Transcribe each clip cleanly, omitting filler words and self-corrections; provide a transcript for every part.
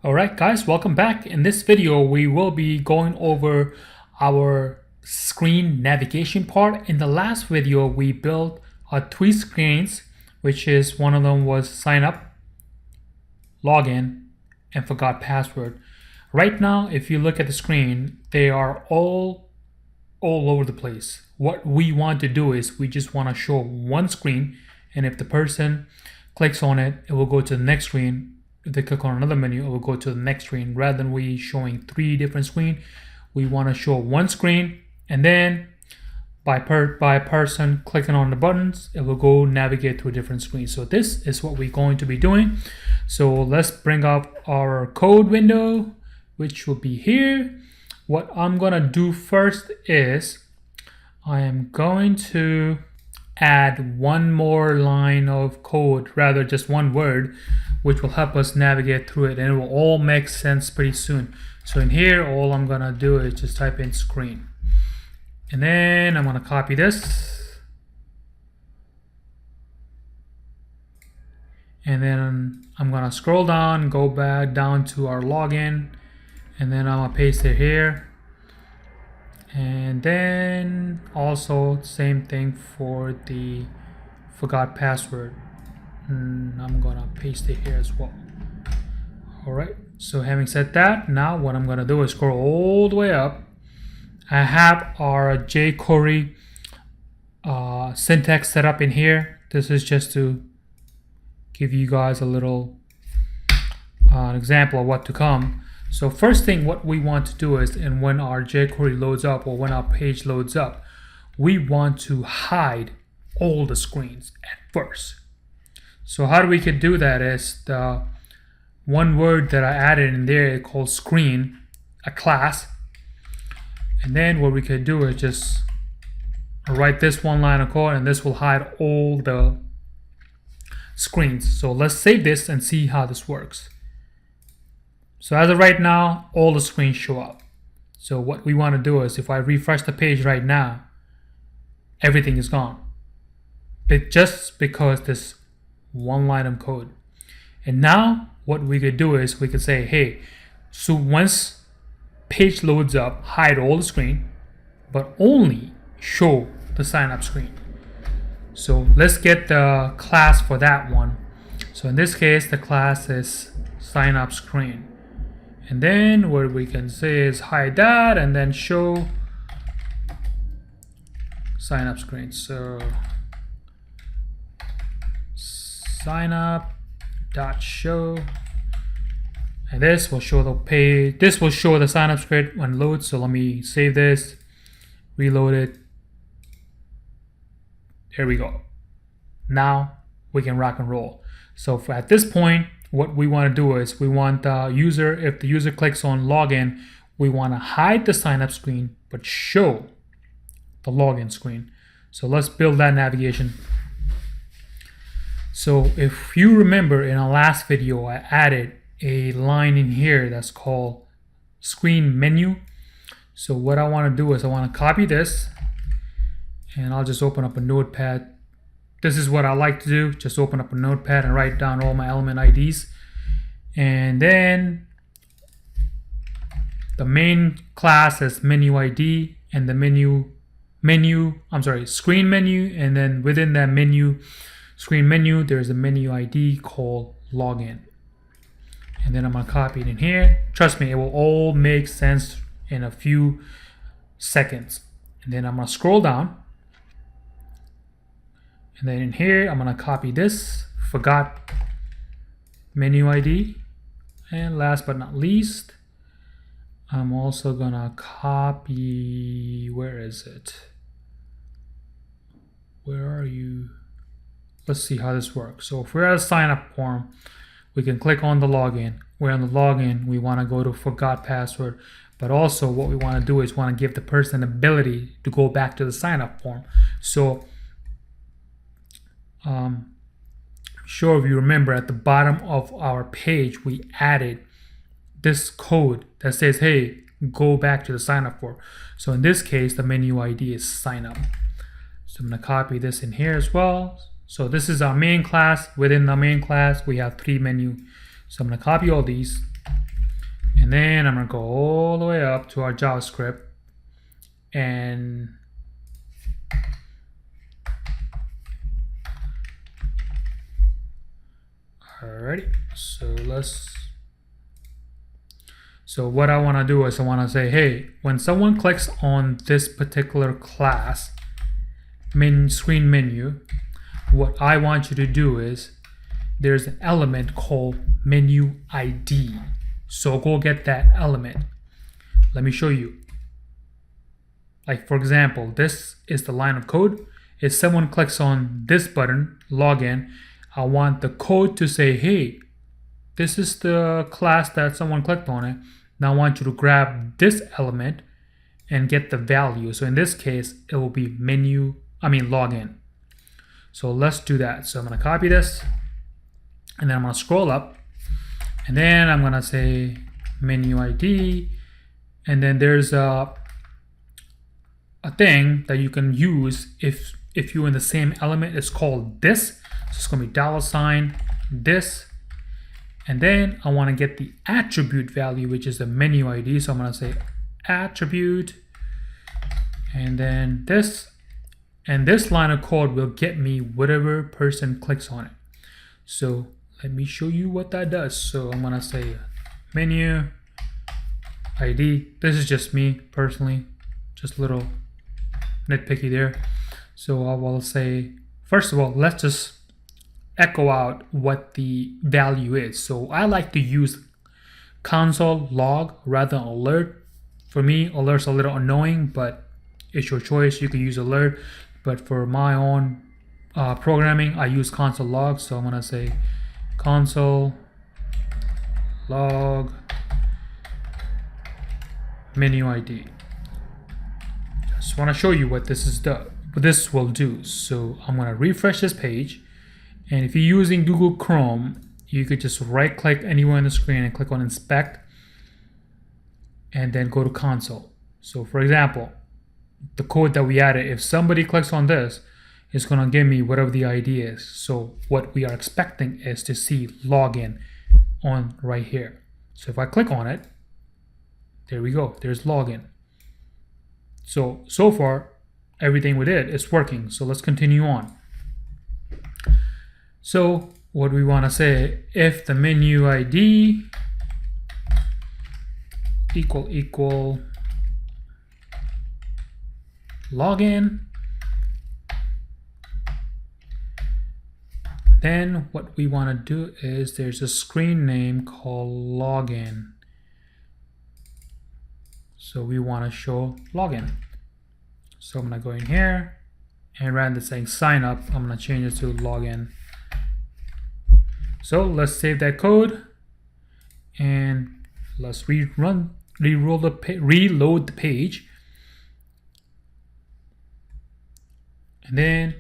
Alright guys, welcome back. In this video we will be going over our screen navigation part. In the last video we built 3 screens, which is one of them was sign up, login, and forgot password. Right now if you look at the screen, they are all over the place. What we want to do is we just want to show one screen, and if the person clicks on it, it will go to the next screen. If they click on another menu, it will go to the next screen. Rather than we showing 3 different screens, we want to show one screen, and then by person clicking on the buttons, it will go navigate to a different screen. So this is what we're going to be doing. So let's bring up our code window, which will be here. What I'm gonna do first is I am going to add one more line of code, rather just one word, which will help us navigate through it, and it will all make sense pretty soon. So in here, all I'm gonna do is just type in screen, and then I'm gonna copy this, and then I'm gonna scroll down, go back down to our login, and then I'm gonna paste it here. And then also same thing for the forgot password. I'm gonna paste it here as well. Alright, so having said that, now what I'm gonna do is scroll all the way up. I have our jQuery syntax set up in here. This is just to give you guys a little example of what to come. So first thing what we want to do is, and when our jQuery loads up or when our page loads up, we want to hide all the screens at first. So how we could do that is the one word that I added in there called screen, a class. And then what we could do is just write this one line of code, and this will hide all the screens. So let's save this and see how this works. So as of right now, all the screens show up. So what we want to do is, if I refresh the page right now, everything is gone. But just because this one line of code. And now what we could do is we could say, hey, so once page loads up, hide all the screen, but only show the sign up screen. So let's get the class for that one. So in this case, the class is sign up screen. And then what we can say is hide that and then show sign up screen. So sign up dot show, and this will show the page. This will show the sign up screen when loads. So let me save this, reload it. There we go. Now we can rock and roll. So at this point, what we want to do is we want the user, if the user clicks on login, we want to hide the sign up screen but show the login screen. So let's build that navigation. So if you remember, in our last video I added a line in here that's called screen menu. So what I want to do is I want to copy this, and I'll just open up a notepad. This is what I like to do, just open up a notepad and write down all my element IDs. And then the main class is menu ID, and the screen menu, and then within that menu, screen menu, there's a menu ID called login. And then I'm gonna copy it in here. Trust me, it will all make sense in a few seconds. And then I'm gonna scroll down. And then in here, I'm gonna copy this, forgot menu ID. And last but not least, I'm also gonna copy, where is it? Where are you? Let's see how this works. So if we're at a sign up form, we can click on the login. We're on the login, we wanna go to forgot password. But also what we wanna do is wanna give the person the ability to go back to the sign up form. So sure, if you remember, at the bottom of our page we added this code that says, hey, go back to the sign up form. So in this case, the menu ID is sign up. So I'm going to copy this in here as well. So this is our main class. Within the main class we have 3 menu. So I'm going to copy all these, And then I'm gonna go all the way up to our JavaScript and alrighty, so what I want to do is I want to say, hey, when someone clicks on this particular class screen menu, what I want you to do is there's an element called menu ID. So go get that element. Let me show you. Like for example, this is the line of code. If someone clicks on this button, login, I want the code to say, hey, this is the class that someone clicked on it. Now I want you to grab this element and get the value. So in this case, it will be login. So let's do that. So I'm gonna copy this and then I'm gonna scroll up and then I'm gonna say menu ID, and then there's a thing that you can use if you're in the same element. It's called this. So it's gonna be $this, and then I want to get the attribute value, which is the menu ID. So I'm gonna say attribute, and then this, and this line of code will get me whatever person clicks on it. So let me show you what that does. So I'm gonna say menu ID. This is just me personally, just a little nitpicky there. So I will say, first of all, let's just echo out what the value is. So I like to use console log rather than alert. For me, alert's a little annoying, but it's your choice. You can use alert, but for my own programming, I use console log. So I'm gonna say console log menu ID. Just want to show you what this will do. So I'm gonna refresh this page, and if you're using Google Chrome, you could just right click anywhere on the screen and click on inspect and then go to console. So for example, the code that we added, if somebody clicks on this, it's gonna give me whatever the ID is. So what we are expecting is to see login on right here. So if I click on it, there we go, there's login. So far, everything we did is working. So let's continue on. So what we want to say, if the menu ID equal login, then what we want to do is there's a screen name called login. So we want to show login. So I'm going to go in here, and rather than saying sign up, I'm going to change it to login. So let's save that code and let's reload the page. And then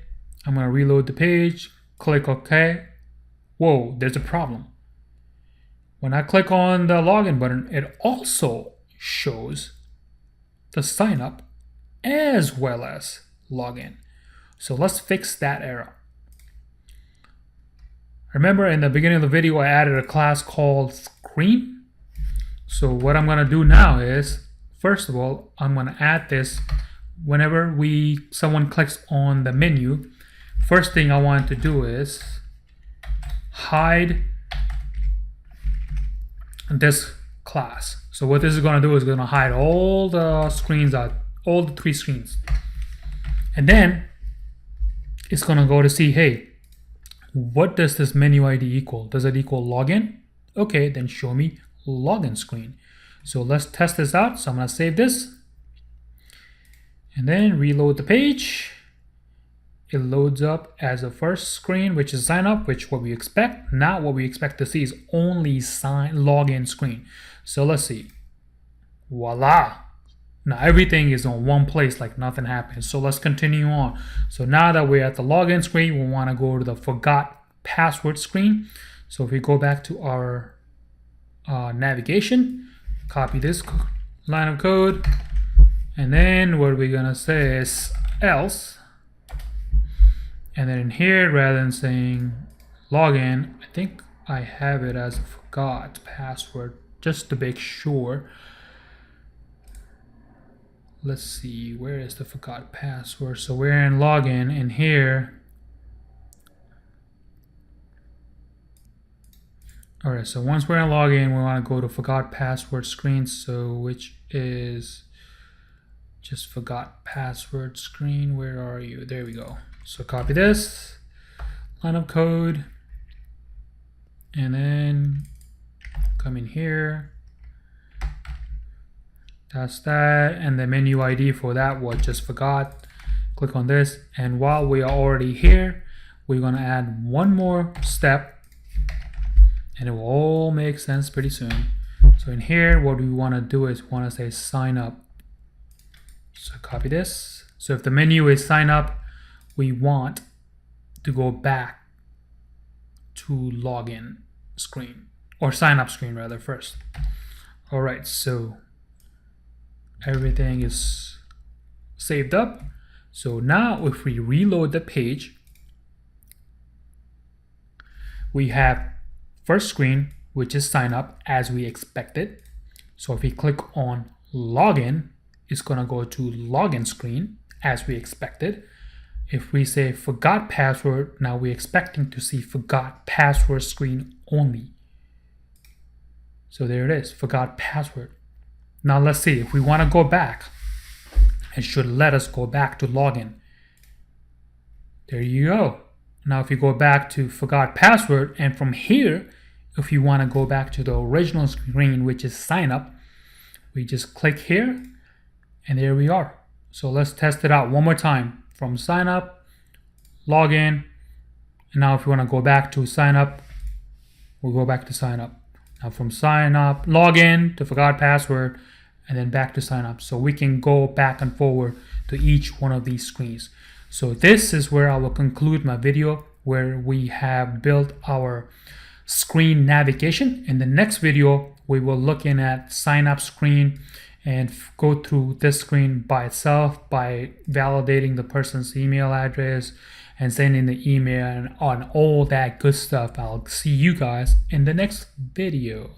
I'm going to reload the page, click OK. Whoa, there's a problem. When I click on the login button, it also shows the sign up as well as login. So let's fix that error. Remember in the beginning of the video, I added a class called screen. So what I'm gonna do now is, first of all, I'm gonna add this whenever someone clicks on the menu. First thing I want to do is hide this class. So what this is gonna do is gonna hide all the screens out, all the 3 screens. And then it's gonna go to see, hey, what does this menu ID equal? Does it equal login? Okay, then show me login screen. So let's test this out. So I'm gonna save this and then reload the page. It loads up as a first screen, which is sign up, which what we expect. Now what we expect to see is only login screen. So let's see. Voila. Now everything is on one place, like nothing happened. So let's continue on. So now that we're at the login screen, we want to go to the forgot password screen. So if we go back to our navigation, copy this line of code, and then what we're gonna say is else. And then in here, rather than saying login, I think I have it as forgot password just to make sure. Let's see, where is the forgot password? So we're in login, and here. All right, so once we're in login, we want to go to forgot password screen. So which is just forgot password screen. Where are you? There we go. So copy this line of code, and then come in here. That's that, and the menu ID for that was just forgot. Click on this, and while we are already here, we're gonna add one more step, and it will all make sense pretty soon. So in here, what we wanna do is wanna say sign up. So copy this. So if the menu is sign up, we want to go back to login screen, or sign up screen rather first. All right, so everything is saved up. So now if we reload the page, we have first screen, which is sign up as we expected. So if we click on login, it's gonna go to login screen as we expected. If we say forgot password, now we're expecting to see forgot password screen only. So there it is, forgot password. Now let's see, if we want to go back, it should let us go back to login. There you go. Now if you go back to forgot password, and from here, if you want to go back to the original screen, which is sign up, we just click here, and there we are. So let's test it out one more time. From sign up, login, and now if you want to go back to sign up, we'll go back to sign up. Now from sign up, login to forgot password, and then back to sign up. So we can go back and forward to each one of these screens. So this is where I will conclude my video, where we have built our screen navigation. In the next video, we will look in at sign up screen and go through this screen by itself by validating the person's email address and sending the email and on all that good stuff. I'll see you guys in the next video.